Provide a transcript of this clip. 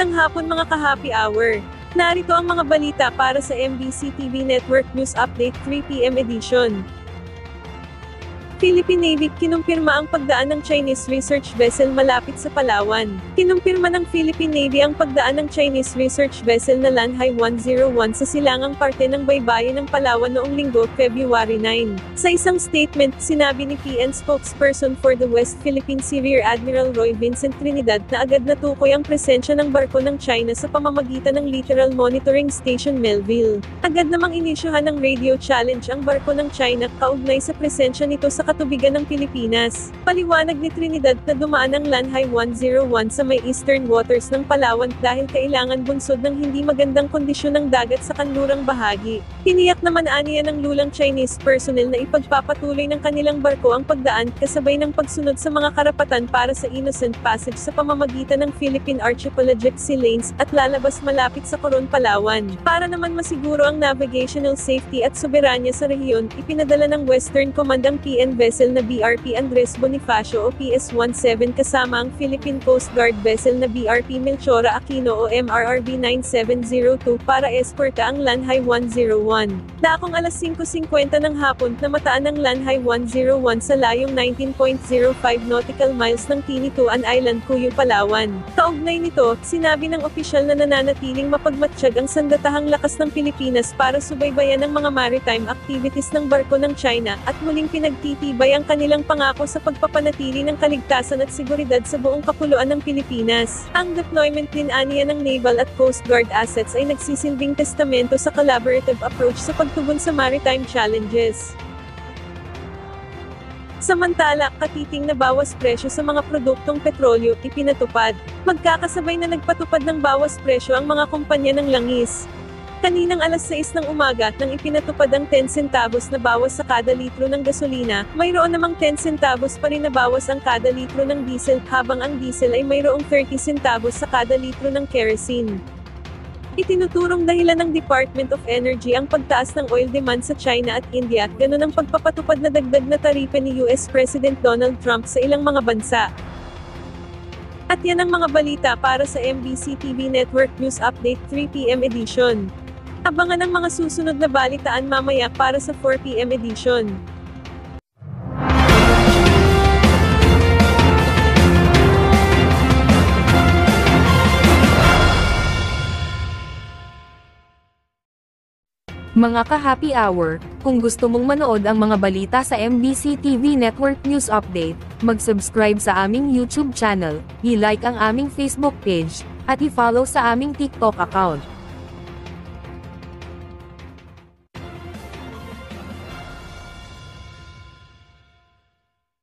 Magandang hapon mga ka-happy hour. Narito ang mga balita para sa MBC TV Network News Update 3 PM edition. Philippine Navy kinumpirma ang pagdaan ng Chinese research vessel malapit sa Palawan. Kinumpirma ng Philippine Navy ang pagdaan ng Chinese research vessel na Lanhai 101 sa silangang parte ng baybayin ng Palawan noong Linggo, February 9. Sa isang statement, sinabi ni PN spokesperson for the West Philippine Sea Rear Admiral Roy Vincent Trinidad na agad natukoy ang presensya ng barko ng China sa pamamagitan ng Littoral Monitoring Station Melville. Agad namang inisyuhan ng radio challenge ang barko ng China kaugnay sa presensya nito sa katubigan ng Pilipinas. Paliwanag ni Trinidad na dumaan ang Lanhai 101 sa may eastern waters ng Palawan dahil kailangan bunsod ng hindi magandang kondisyon ng dagat sa kanlurang bahagi. Tiniyak naman aniya ng lulang Chinese personnel na ipagpapatuloy ng kanilang barko ang pagdaan kasabay ng pagsunod sa mga karapatan para sa innocent passage sa pamamagitan ng Philippine Archipelagic Sea Lanes at lalabas malapit sa Coron, Palawan. Para naman masiguro ang navigational safety at soberanya sa rehiyon, ipinadala ng Western Command ang PN vessel na BRP Andres Bonifacio o PS-17 kasama ang Philippine Coast Guard vessel na BRP Melchora Aquino o MRRB 9702 para eskorta ang Lanhai 101. Dakong alas 5:50 ng hapon namataan ng Lanhai 101 sa layong 19.05 nautical miles ng Tinituan Island, Cuyo, Palawan. Kaugnay nito, sinabi ng opisyal na nananatiling mapagmatsyag ang sandatahang lakas ng Pilipinas para subaybayan ang mga maritime activities ng barko ng China at muling pinagtitibay ang kanilang pangako sa pagpapanatili ng kaligtasan at seguridad sa buong kapuluan ng Pilipinas. Ang deployment din aniya ng Naval at Coast Guard assets ay nagsisilbing testamento sa collaborative approach sa pagtugon sa maritime challenges. Samantala, katiting na bawas presyo sa mga produktong petrolyo, ipinatupad. Magkakasabay na nagpatupad ng bawas presyo ang mga kumpanya ng langis. Kaninang alas 6 ng umaga, nang ipinatupad ang 10 centavos na bawas sa kada litro ng gasolina, mayroon namang 10 centavos pa rin na bawas ang kada litro ng diesel, habang ang diesel ay mayroong 30 centavos sa kada litro ng kerosene. Itinuturong dahilan ng Department of Energy ang pagtaas ng oil demand sa China at India, ganun ang pagpapatupad na dagdag na taripe ni US President Donald Trump sa ilang mga bansa. At yan ang mga balita para sa MBC TV Network News Update 3 PM edition. Abangan ang mga susunod na balitaan mamaya para sa 4 PM edition. Mga ka-happy hour, kung gusto mong manood ang mga balita sa MBC TV Network News Update, mag-subscribe sa aming YouTube channel, i-like ang aming Facebook page, at i-follow sa aming TikTok account.